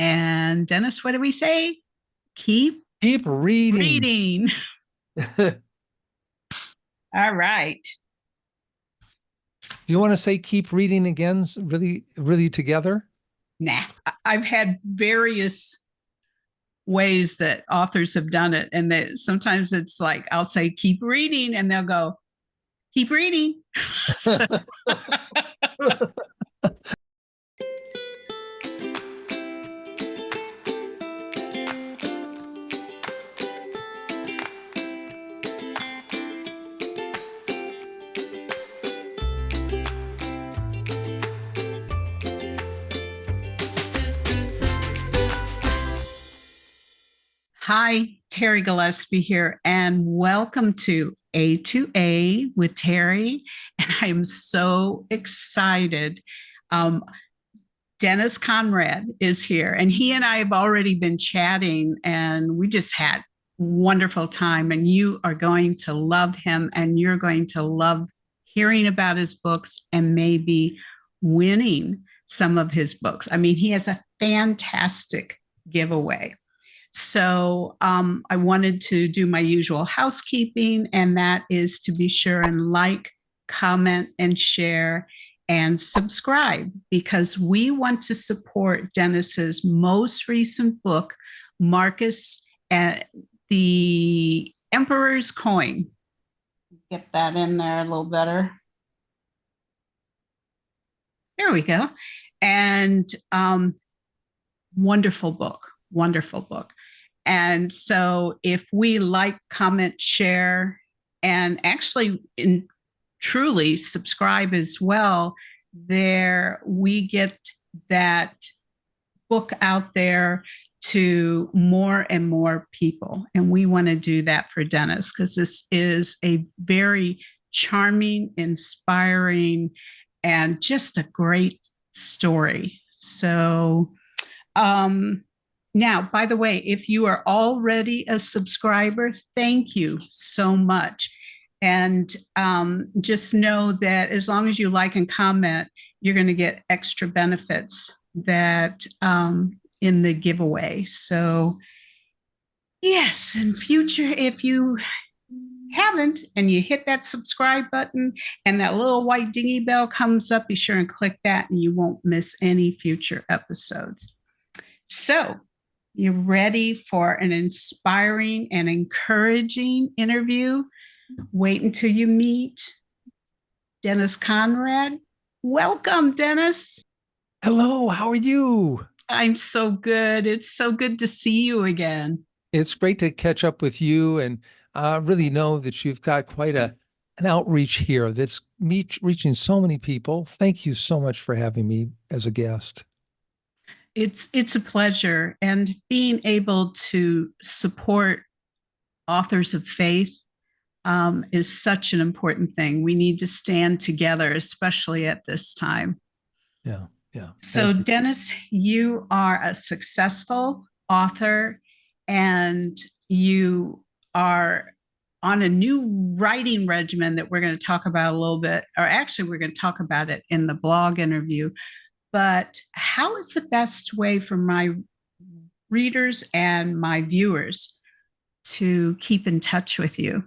And Dennis, what do we say? Keep Keep reading. reading. All right. Do you want to say keep reading again, really, really together? Nah, I've had various ways that authors have done it. And that sometimes it's like, I'll say, keep reading, and they'll go, keep reading. So, hi, Terri Gillespie here, and welcome to A with Terri. And I am so excited. Um, Dennis Conrad is here, and he and I have already been chatting, and we just had wonderful time. And you are going to love him, and you're going to love hearing about his books and maybe winning some of his books. I mean, he has a fantastic giveaway. So I wanted to do my usual housekeeping, and that is to be sure and like, comment, and share and subscribe, because we want to support Dennis's most recent book, Marcus and the Emperor's Coin. Get that in there a little better. There we go. And wonderful book, wonderful book. And so if we like, comment, share, and actually truly subscribe as well, there we get that book out there to more and more people. And we want to do that for Dennis, because this is a very charming, inspiring, and just a great story. So, now, by the way, if you are already a subscriber, thank you so much. And just know that as long as you like and comment, you're going to get extra benefits that in the giveaway. So yes, in future, if you haven't and you hit that subscribe button and that little white dingy bell comes up, be sure and click that, and you won't miss any future episodes. So you're ready for an inspiring and encouraging interview? Wait until you meet Dennis Conrad. Welcome, Dennis. Hello, how are you? I'm so good. It's so good to see you again. It's great to catch up with you, and really know that you've got quite an outreach here that's reaching so many people. Thank you so much for having me as a guest. It's a pleasure, and being able to support authors of faith is such an important thing. We need to stand together, especially at this time. Yeah, yeah. So, Dennis, you are a successful author, and you are on a new writing regimen that we're going to talk about a little bit, or actually, we're going to talk about it in the blog interview. But how is the best way for my readers and my viewers to keep in touch with you?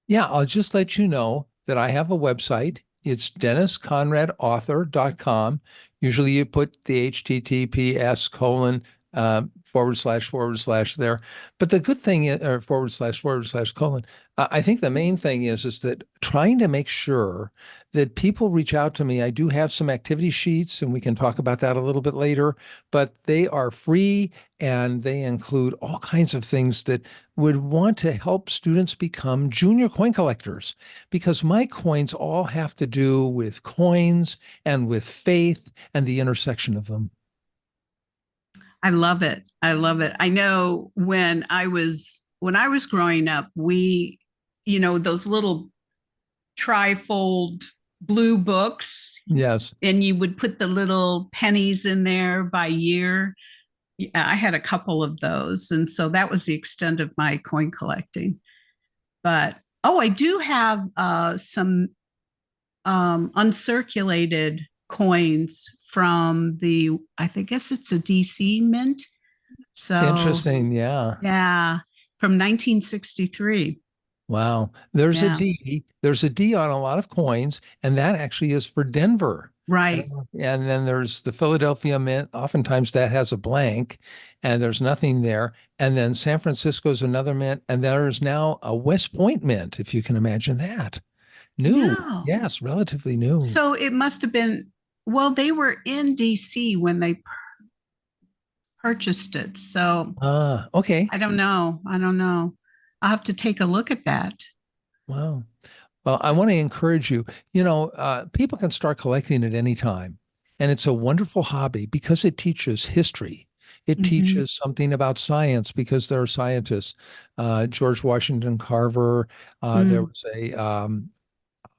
Yeah, I'll just let you know that I have a website. It's DennisConradAuthor.com. Usually you put the HTTPS colon / there. But the good thing is, or / colon, I think the main thing is that trying to make sure that people reach out to me. I do have some activity sheets, and we can talk about that a little bit later, but they are free, and they include all kinds of things that would want to help students become junior coin collectors, because my coins all have to do with coins and with faith and the intersection of them. I love it. I love it. I know when I was growing up, we, those little trifold blue books. Yes. And you would put the little pennies in there by year. Yeah, I had a couple of those. And so that was the extent of my coin collecting. But, I do have some uncirculated coins from I think guess it's a DC mint. So Interesting. Yeah. yeah, from 1963. Wow. There's a Yeah, D. There's a D on a lot of coins, and that actually is for Denver. I don't right. know. And then there's the Philadelphia Mint. Oftentimes that has a blank and there's nothing there. And then San Francisco's another mint. And there's now a West Point Mint, if you can imagine that. New. Yeah. Yes, relatively new. So it must have been, well, they were in DC when they purchased it. So Ah, okay. I don't know. I don't know. I'll have to take a look at that. Wow. Well, I want to encourage you. People can start collecting at any time, and it's a wonderful hobby because it teaches history. It Hmm. teaches something about science because there are scientists. George Washington Carver. There Mm.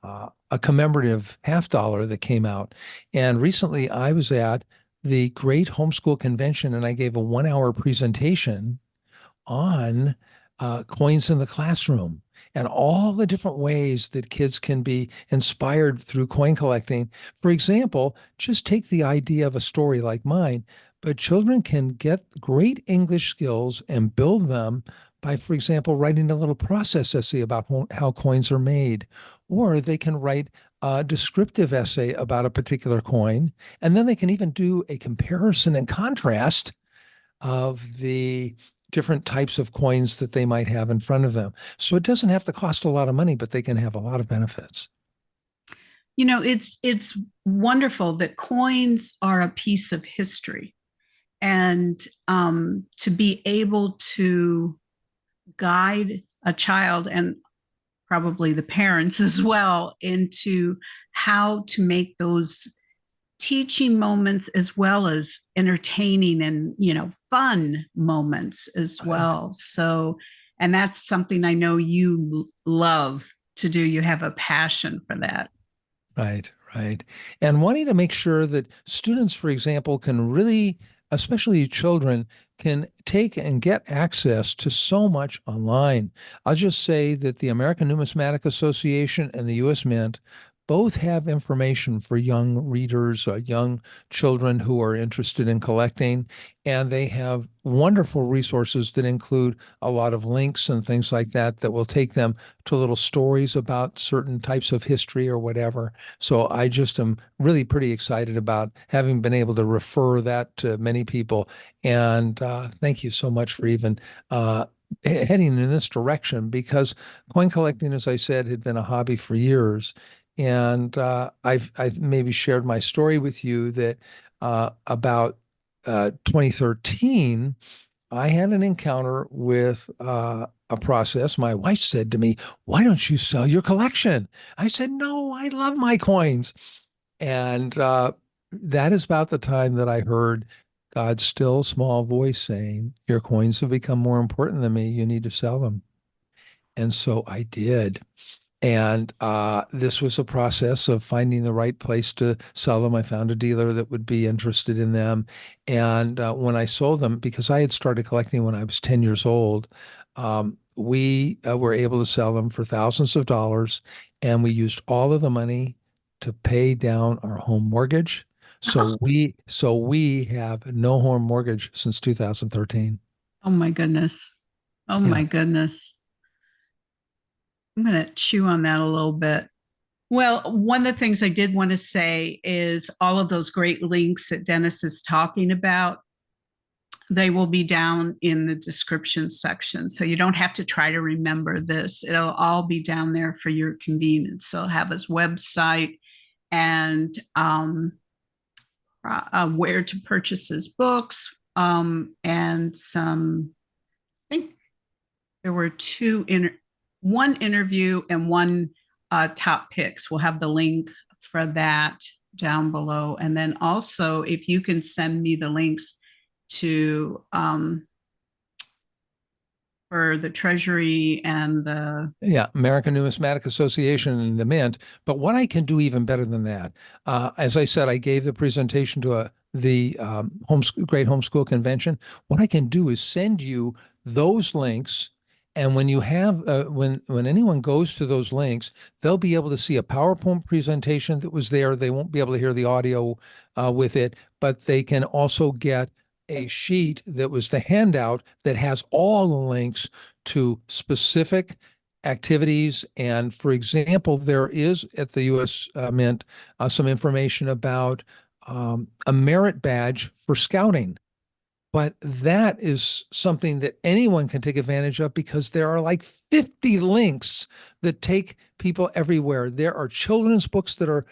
was a commemorative $50 that came out, and recently I was at the Great Homeschool Convention, and I gave a 1 hour presentation on coins in the classroom and all the different ways that kids can be inspired through coin collecting. For example, just take the idea of a story like mine, but children can get great English skills and build them by, for example, writing a little process essay about how coins are made, or they can write a descriptive essay about a particular coin, and then they can even do a comparison and contrast of the different types of coins that they might have in front of them. So it doesn't have to cost a lot of money, but they can have a lot of benefits. It's wonderful that coins are a piece of history, and to be able to guide a child and probably the parents as well into how to make those teaching moments as well as entertaining and fun moments as Right. well. So, and that's something I know you love to do. You have a passion for that. Right, right. And wanting to make sure that students, for example, can really, especially children, can take and get access to so much online. I'll just say that the American Numismatic Association and the U.S. Mint both have information for young readers, young children who are interested in collecting, and they have wonderful resources that include a lot of links and things like that that will take them to little stories about certain types of history or whatever. So I just am really pretty excited about having been able to refer that to many people. And thank you so much for even heading in this direction because coin collecting, as I said, had been a hobby for years. And I've maybe shared my story with you that about 2013, I had an encounter with a process. My wife said to me, "Why don't you sell your collection?" I said, "No, I love my coins." And that is about the time that I heard God's still small voice saying, "Your coins have become more important than me. You need to sell them." And so I did. And this was a process of finding the right place to sell them. I found a dealer that would be interested in them. And when I sold them, because I had started collecting when I was 10 years old, we were able to sell them for thousands of dollars. And we used all of the money to pay down our home mortgage. So we have no home mortgage since 2013. Oh my goodness. Oh Yeah. my goodness. I'm going to chew on that a little bit. Well, one of the things I did want to say is all of those great links that Dennis is talking about, they will be down in the description section. So you don't have to try to remember this. It'll all be down there for your convenience. So I'll have his website and where to purchase his books, and some, I think there were one interview and one top picks. We'll have the link for that down below. And then also, if you can send me the links to for the Treasury and the, Yeah, American Numismatic Association and the Mint. But what I can do even better than that, as I said, I gave the presentation to the Great Homeschool Convention. What I can do is send you those links And when you have when anyone goes to those links, they'll be able to see a PowerPoint presentation that was there. They won't be able to hear the audio with it, but they can also get a sheet that was the handout that has all the links to specific activities. And for example, there is at the U.S. Mint some information about a merit badge for scouting. But that is something that anyone can take advantage of because there are like 50 links that take people everywhere. There are children's books that are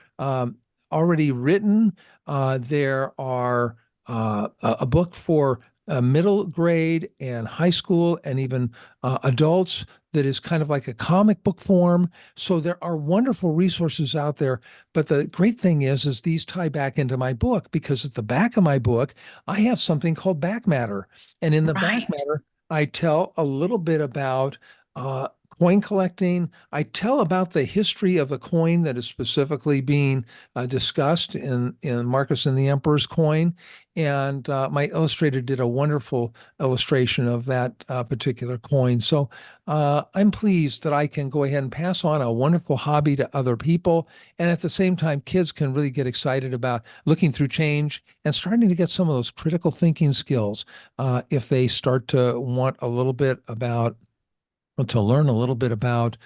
already written. There are a book for middle grade and high school and even adults that is kind of like a comic book form. So there are wonderful resources out there. But the great thing is these tie back into my book because at the back of my book, I have something called back matter. And in the back Right. matter, I tell a little bit about coin collecting. I tell about the history of a coin that is specifically being discussed in Marcus and the Emperor's coin. And my illustrator did a wonderful illustration of that particular coin. So I'm pleased that I can go ahead and pass on a wonderful hobby to other people. And at the same time, kids can really get excited about looking through change and starting to get some of those critical thinking skills if they start to want a little bit about to learn a little bit about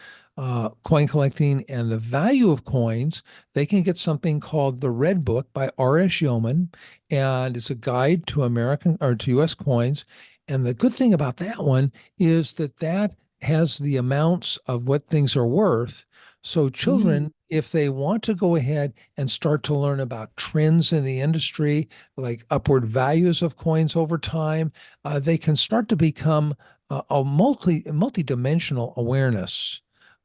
coin collecting and the value of coins. They can get something called the Red Book by R.S. Yeoman, and it's a guide to American or to U.S. coins. And the good thing about that one is that that has the amounts of what things are worth. So Mm, children, if they want to go ahead and start to learn about trends in the industry, like upward values of coins over time, they can start to become a multi-dimensional awareness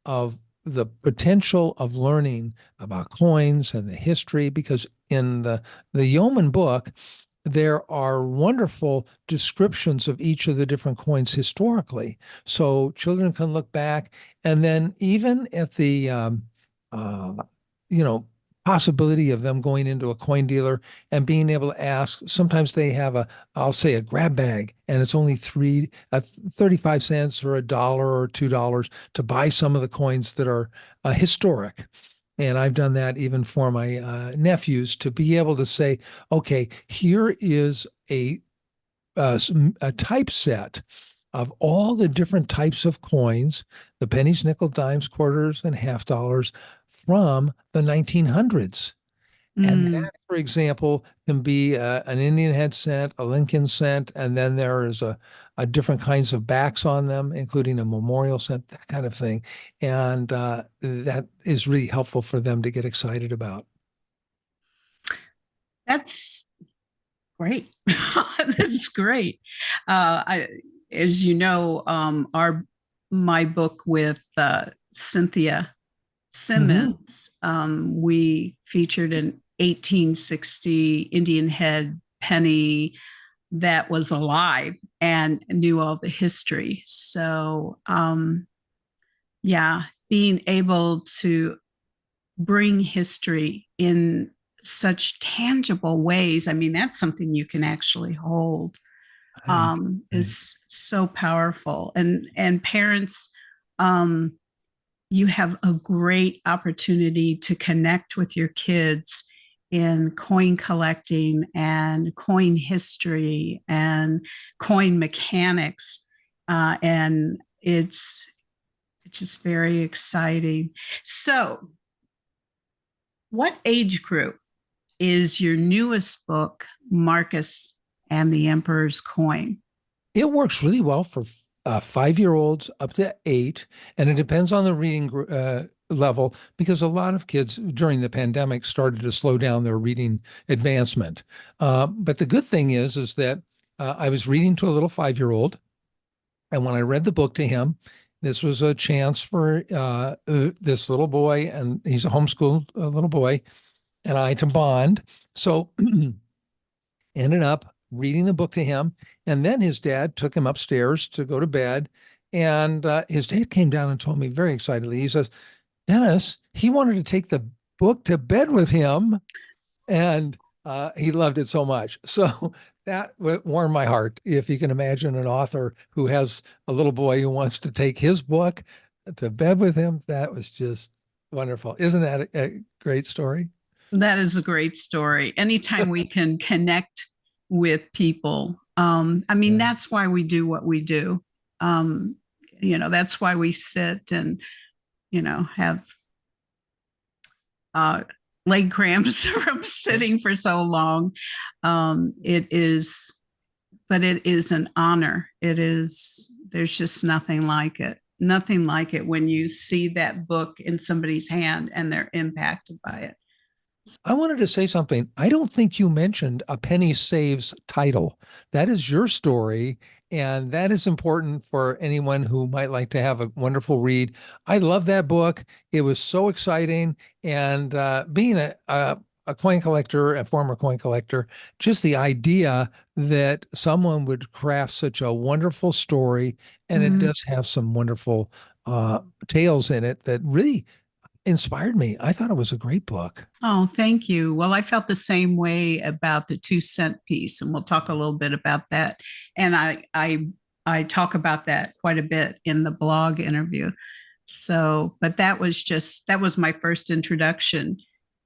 of the potential of learning about coins and the history, because in the Yeoman book, there are wonderful descriptions of each of the different coins historically. So children can look back and then even at the uh, you know, possibility of them going into a coin dealer and being able to ask. Sometimes they have I'll say a grab bag, and it's only 35 cents or $1 or $2 to buy some of the coins that are historic. And I've done that even for my nephews to be able to say, okay, here is a typeset of all the different types of coins, the pennies, nickel, dimes, quarters, and half dollars from the 1900s. And mm. that, for example, can be an Indian head cent, a Lincoln cent, and then there is a different kinds of backs on them, including a memorial cent, that kind of thing. And that is really helpful for them to get excited about. That's great. That's great. As you know, our my book with Cynthia Hmm. Simmons, we featured an 1860 Indian head penny that was alive and knew all the history. So, yeah, being able to bring history in such tangible ways. I mean, that's something you can actually hold. I, I, Is so powerful. And parents, um, you have a great opportunity to connect with your kids in coin collecting and coin history and coin mechanics. And it's just very exciting. So, what age group is your newest book, Marcus and the Emperor's Coin? it works really well for 5-year-olds up to 8, and it depends on the reading level because a lot of kids during the pandemic started to slow down their reading advancement. But the good thing is that I was reading to a little 5-year-old, and when I read the book to him, this was a chance for this little boy, and he's a homeschooled little boy, and I to bond. So ended up reading the book to him. And then his dad took him upstairs to go to bed. And his dad came down and told me very excitedly, he says, Dennis, he wanted to take the book to bed with him. And he loved it so much. So that warmed my heart. If you can imagine an author who has a little boy who wants to take his book to bed with him, that was just wonderful. Isn't that a great story? That is a great story. Anytime we can connect with people, I mean, Yeah. that's why we do what we do. Um, that's why we sit and, have uh, leg cramps from sitting for so long. It is, but it is an honor. There's just nothing like it. Nothing like it when you see that book in somebody's hand and they're impacted by it. I wanted to say something. I don't think you mentioned A Penny Saves title. That is your story, and that is important for anyone who might like to have a wonderful read. I love that book. It was so exciting. And being a coin collector, a former coin collector, just the idea that someone would craft such a wonderful story, and it Mm. does have some wonderful tales in it that really inspired me. I thought it was a great book. Oh, thank you. Well, I felt the same way about the 2 cent piece, and we'll talk a little bit about that. And I talk about that quite a bit in the blog interview. So, but that was my first introduction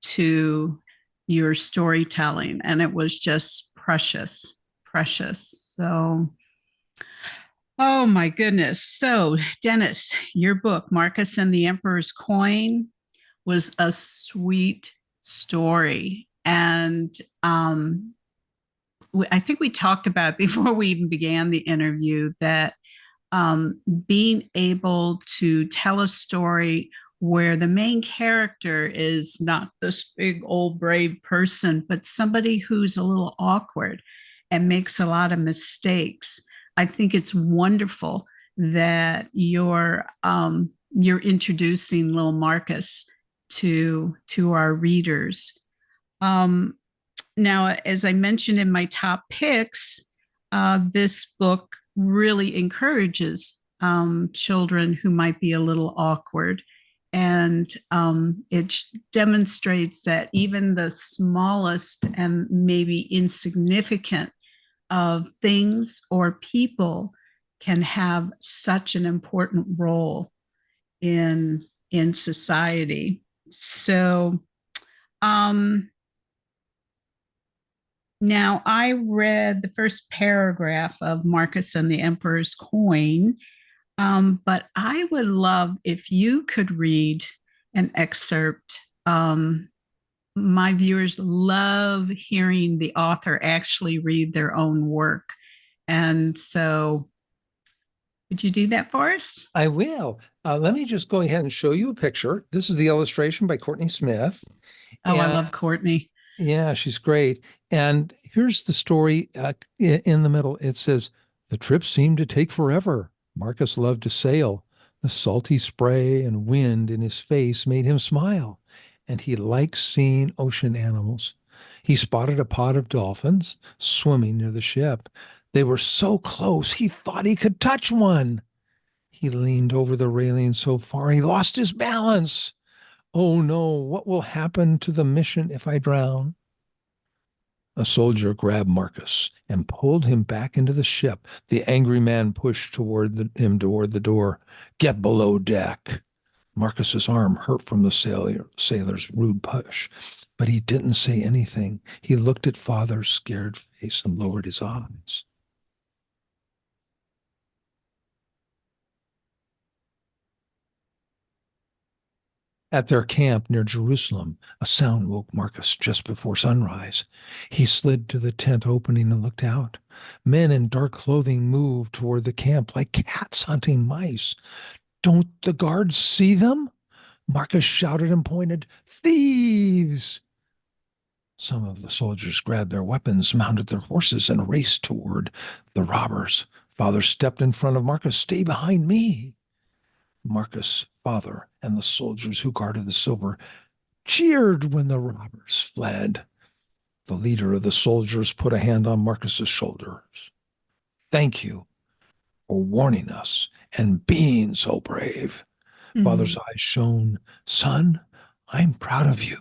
to your storytelling, and it was just precious, precious. So, oh my goodness. So, Dennis, your book, Marcus and the Emperor's Coin, was a sweet story. And I think we talked about before we even began the interview that being able to tell a story where the main character is not this big old brave person, but somebody who's a little awkward and makes a lot of mistakes. I think it's wonderful that you're introducing little Marcus to our readers. Um, Now, as I mentioned in my top picks, this book really encourages children who might be a little awkward. And it demonstrates that even the smallest and maybe insignificant of things or people can have such an important role in society. So, um, now, I read the first paragraph of Marcus and the Emperor's Coin, but I would love if you could read an excerpt. My viewers love hearing the author actually read their own work. And so, would you do that for us? I will. Let me just go ahead and show you a picture. This is the illustration by Courtney Smith. Oh, I And love Courtney. yeah, she's great. And here's the story in the middle. It says, the trip seemed to take forever. Marcus loved to sail. The salty spray and wind in his face made him smile, and he liked seeing ocean animals. He spotted a pod of dolphins swimming near the ship. They were so close, he thought he could touch one. He leaned over the railing so far he lost his balance. Oh no, what will happen to the mission if I drown? A soldier grabbed Marcus and pulled him back into the ship. The angry man pushed him toward the door. Get below deck. Marcus's arm hurt from the sailor's rude push, but he didn't say anything. He looked at father's scared face and lowered his eyes. At their camp near Jerusalem, a sound woke Marcus just before sunrise. He slid to the tent opening and looked out. Men in dark clothing moved toward the camp like cats hunting mice. Don't the guards see them? Marcus shouted and pointed. Thieves! Some of the soldiers grabbed their weapons, mounted their horses, and raced toward the robbers. Father stepped in front of Marcus. Stay behind me. Marcus' father and the soldiers who guarded the silver cheered when the robbers fled. The leader of the soldiers put a hand on Marcus's shoulders. Thank you for warning us and being so brave. Father's Mm. eyes shone. Son, I'm proud of you.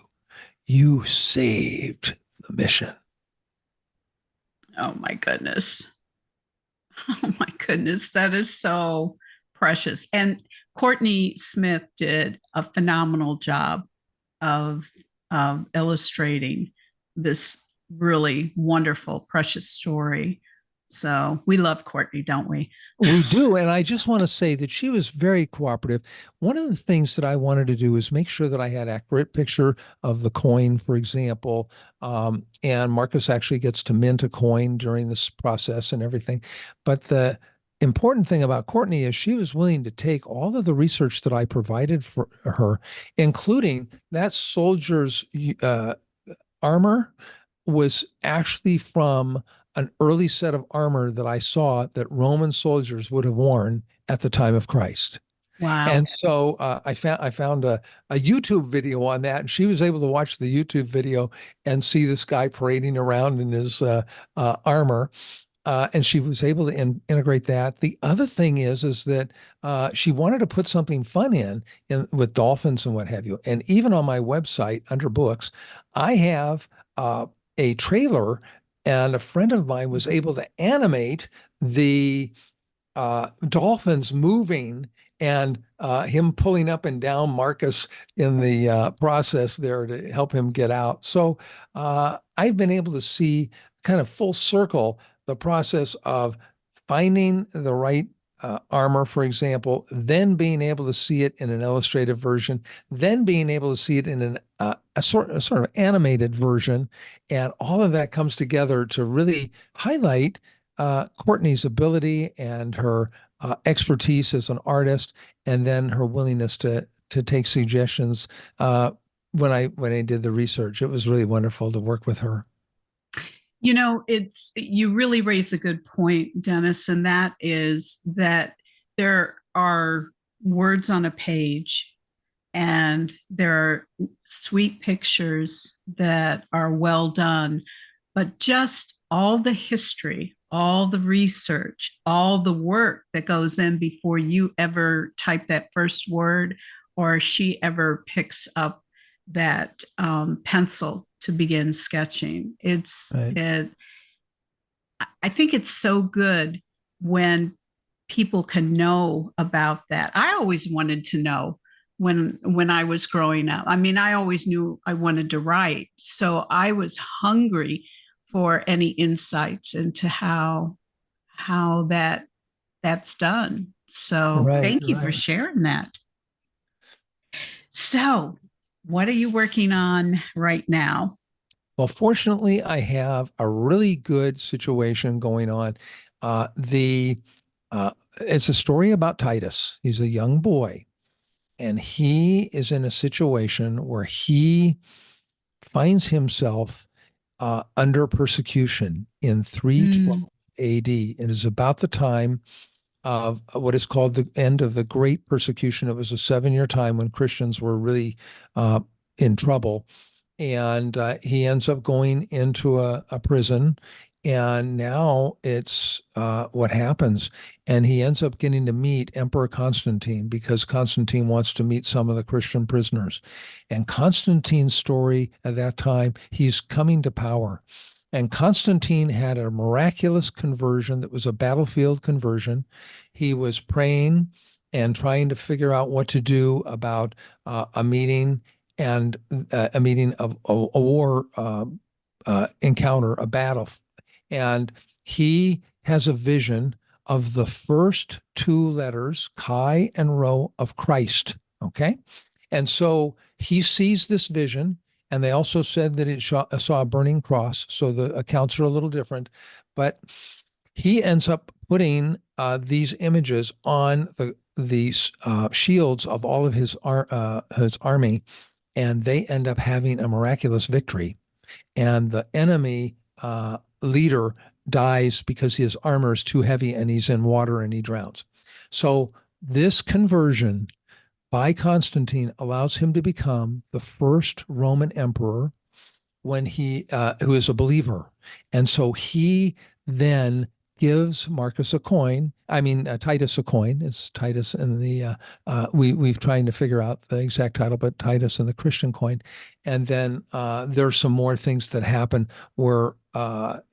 You saved the mission. Oh my goodness. Oh my goodness. That is so precious. And Courtney Smith did a phenomenal job of illustrating this really wonderful, precious story. So we love Courtney, don't we? We do. And I just want to say that she was very cooperative. One of the things that I wanted to do is make sure that I had accurate picture of the coin, for example. And Marcus actually gets to mint a coin during this process and everything. But the important thing about Courtney is she was willing to take all of the research that I provided for her, including that soldier's armor was actually from an early set of armor that I saw that Roman soldiers would have worn at the time of Christ. Wow. And so I found a YouTube video on that, and she was able to watch the YouTube video and see this guy parading around in his armor. And she was able to integrate that. The other thing is that she wanted to put something fun in with dolphins and what have you. And even on my website under books, I have a trailer, and a friend of mine was able to animate the dolphins moving and him pulling up and down Marcus in the process there to help him get out. So I've been able to see kind of full circle the process of finding the right armor, for example, then being able to see it in an illustrative version, then being able to see it in a sort of animated version, and all of that comes together to really highlight Courtney's ability and her expertise as an artist, and then her willingness to take suggestions. When I did the research, it was really wonderful to work with her. It's you really raise a good point, Dennis, and that is that there are words on a page and there are sweet pictures that are well done, but just all the history, all the research, all the work that goes in before you ever type that first word or she ever picks up that pencil to begin sketching. Right. I think it's so good when people can know about that. I always wanted to know when I was growing up. I mean, I always knew I wanted to write, so I was hungry for any insights into how that's done. So Right, thank you for right. sharing that. So, what are you working on right now? Well, fortunately, I have a really good situation going on. The It's a story about Titus. He's a young boy, and he is in a situation where he finds himself under persecution in 312 Mm, AD. It is about the time of what is called the end of the Great Persecution. It was a 7-year time when Christians were really in trouble, and he ends up going into a prison. And now it's what happens. And he ends up getting to meet Emperor Constantine because Constantine wants to meet some of the Christian prisoners. And Constantine's story at that time, he's coming to power. And Constantine had a miraculous conversion that was a battlefield conversion. He was praying and trying to figure out what to do about a meeting and a meeting of a war encounter, a battle. And he has a vision of the first two letters, Chi and Rho, of Christ. Okay. And so he sees this vision. And they also said that it saw a burning cross. So the accounts are a little different. But he ends up putting these images on these shields of all of his army, and they end up having a miraculous victory. And the enemy leader dies because his armor is too heavy and he's in water and he drowns. So this conversion by Constantine allows him to become the first Roman emperor when he who is a believer. And so he then gives Marcus a coin. I mean, Titus a coin. It's Titus and the we've trying to figure out the exact title, but Titus and the Christian coin. And then there's some more things that happen where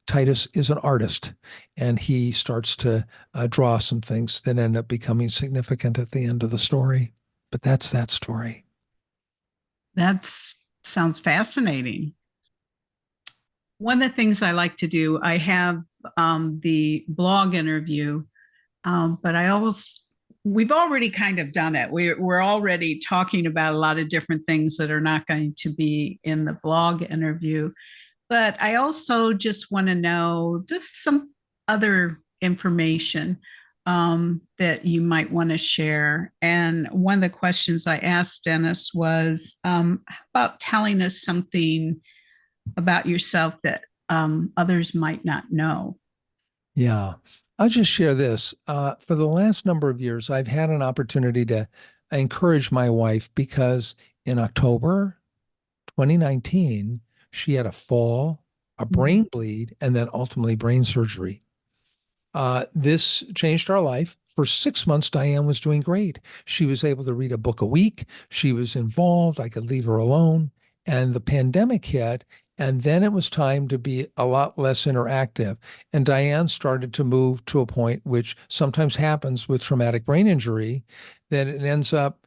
Titus is an artist, and he starts to draw some things that end up becoming significant at the end of the story. But that's that story. That sounds fascinating. One of the things I like to do, I have the blog interview, but we've already kind of done it. We're already talking about a lot of different things that are not going to be in the blog interview. But I also just want to know just some other information that you might want to share. And one of the questions I asked Dennis was how about telling us something about yourself that others might not know? Yeah. I'll just share this. For the last number of years, I've had an opportunity to encourage my wife because in October 2019, she had a fall, a brain bleed, and then ultimately brain surgery. This changed our life. For 6 months, Diane was doing great. She was able to read a book a week. She was involved. I could leave her alone. And the pandemic hit, and then it was time to be a lot less interactive. And Diane started to move to a point which sometimes happens with traumatic brain injury, that it ends up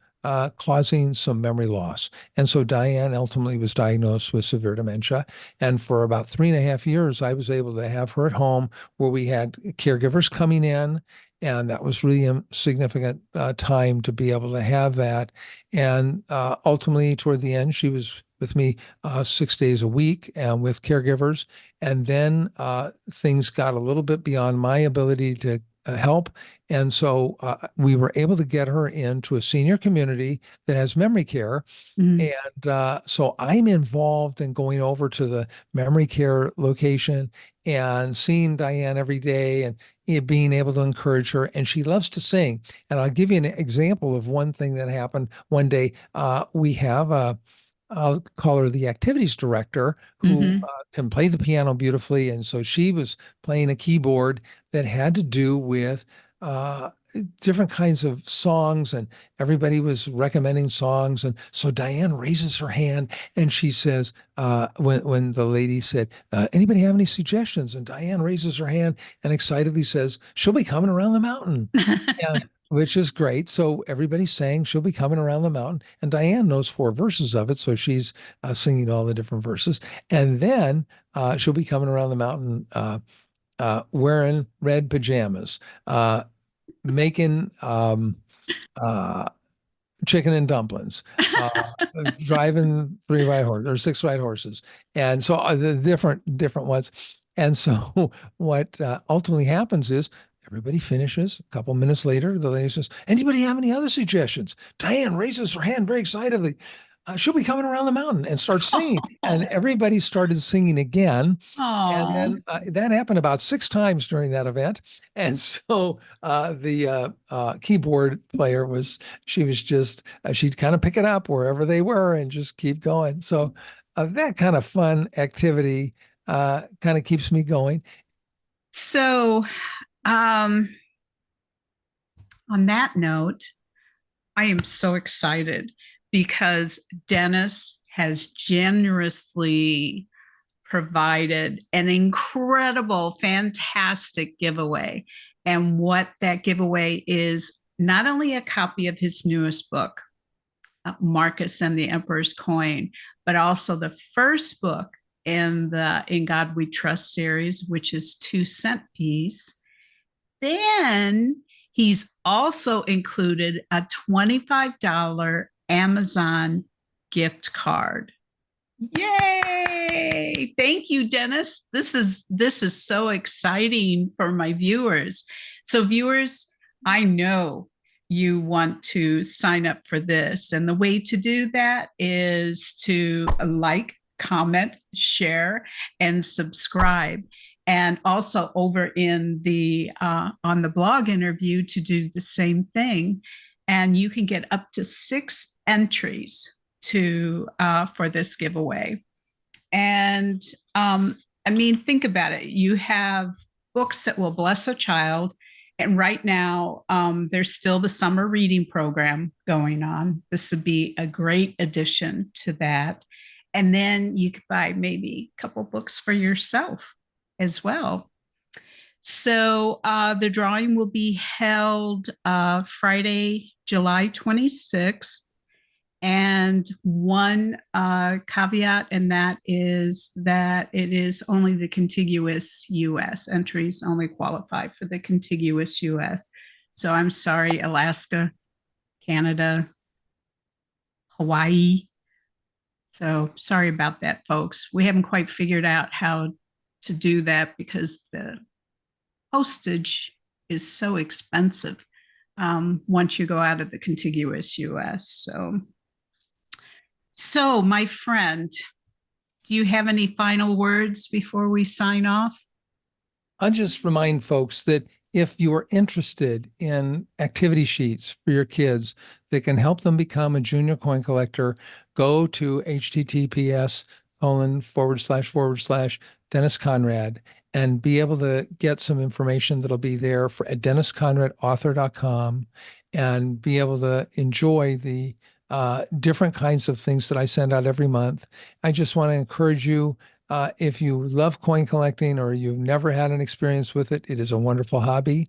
causing some memory loss. And so Diane ultimately was diagnosed with severe dementia. And for about 3.5 years, I was able to have her at home where we had caregivers coming in. And that was really a significant time to be able to have that. And ultimately, toward the end, she was with me 6 days a week and with caregivers. And then things got a little bit beyond my ability to help. And so we were able to get her into a senior community that has memory care. Mm-hmm. And so I'm involved in going over to the memory care location and seeing Diane every day and being able to encourage her. And she loves to sing. And I'll give you an example of one thing that happened one day. We have I'll call her the activities director who Mm-hmm. can play the piano beautifully. And so she was playing a keyboard that had to do with uh, different kinds of songs, and everybody was recommending songs. And so Diane raises her hand and she says, when the lady said, anybody have any suggestions? And Diane raises her hand and excitedly says, she'll be coming around the mountain. And which is great. So everybody's saying she'll be coming around the mountain, and Diane knows 4 verses of it, so she's singing all the different verses. And then she'll be coming around the mountain wearing red pajamas, making uh, chicken and dumplings, uh, driving 3 white horses or 6 white horses, and so the different ones. And so what ultimately happens is everybody finishes. A couple minutes later, the lady says, "Anybody have any other suggestions?" Diane raises her hand very excitedly. She'll be coming around the mountain and starts singing, and everybody started singing again. And Oh, then that happened about 6 times during that event. And so the keyboard player she was just, she'd kind of pick it up wherever they were and just keep going. So that kind of fun activity kind of keeps me going. so um, on that note, I am so excited because Dennis has generously provided an incredible, fantastic giveaway. And what that giveaway is not only a copy of his newest book, Marcus and the Emperor's Coin, but also the first book in the In God We Trust series, which is 2 Cent Piece. Then he's also included a $25 Amazon gift card. Yay! Thank you, Dennis. This is so exciting for my viewers. So viewers, I know you want to sign up for this, and the way to do that is to like, comment, share, and subscribe. And also over in the on the blog interview to do the same thing, and you can get up to 6 entries to for this giveaway. And I mean, think about it. You have books that will bless a child. And right now, there's still the summer reading program going on. This would be a great addition to that. And then you could buy maybe a couple books for yourself. as well. So the drawing will be held Friday, July 26th. And one caveat, and that is that it is only the contiguous US. Entries only qualify for the contiguous US. So I'm sorry, Alaska, Canada, Hawaii. So sorry about that, folks. We haven't quite figured out how to do that because the postage is so expensive once you go out of the contiguous US. So, my friend, do you have any final words before we sign off? I'll just remind folks that if you are interested in activity sheets for your kids that can help them become a junior coin collector, go to https:// Dennis Conrad and be able to get some information that'll be there for at DennisConradAuthor.com and be able to enjoy the different kinds of things that I send out every month. I just want to encourage you, if you love coin collecting or you've never had an experience with it, it is a wonderful hobby.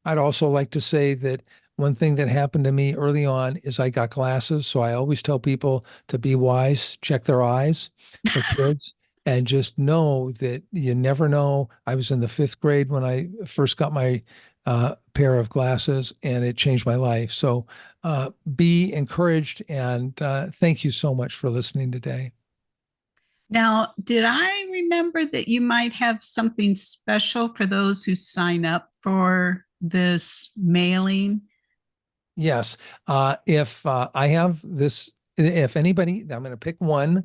I'd also like to say that one thing that happened to me early on is I got glasses. So I always tell people to be wise, check their eyes for kids, and just know that you never know. I was in the 5th grade when I first got my pair of glasses, and it changed my life. So be encouraged, and thank you so much for listening today. Now, did I remember that you might have something special for those who sign up for this mailing? Yes. If I have this, if anybody, I'm going to pick one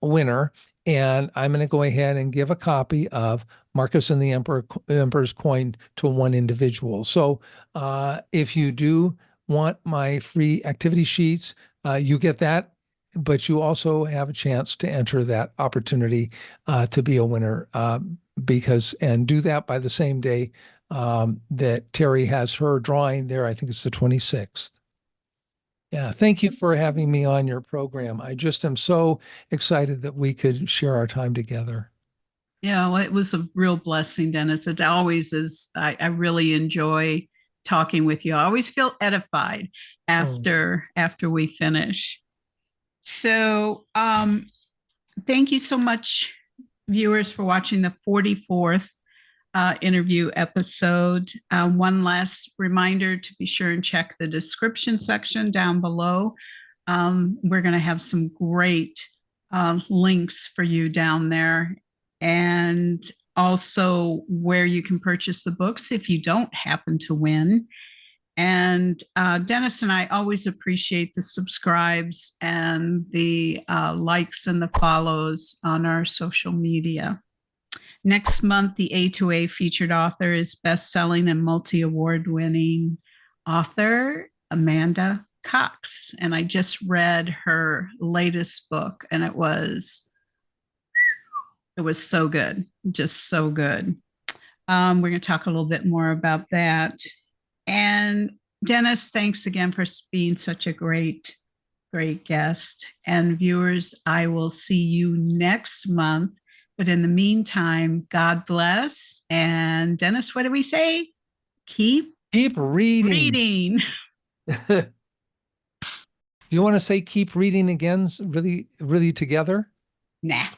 winner, and I'm going to go ahead and give a copy of Marcus and the Emperor's Coin to one individual. So if you do want my free activity sheets, you get that, but you also have a chance to enter that opportunity to be a winner and do that by the same day that Terri has her drawing there. I think it's the 26th. Yeah, thank you for having me on your program. I just am so excited that we could share our time together. Yeah, well, it was a real blessing, Dennis. It always is. I really enjoy talking with you. I always feel edified after we finish. So thank you so much, viewers, for watching the 44th interview episode. One last reminder to be sure and check the description section down below. We're going to have some great links for you down there, and also where you can purchase the books if you don't happen to win. And Dennis and I always appreciate the subscribes and the likes and the follows on our social media. Next month, the A2A featured author is best-selling and multi-award winning author Amanda Cox. And I just read her latest book, and it was so good, just so good. We're going to talk a little bit more about that. And Dennis, thanks again for being such a great guest. And viewers, I will see you next month. But in the meantime, God bless. And Dennis, what do we say? Keep reading. Do you want to say keep reading again, really, really together? Nah.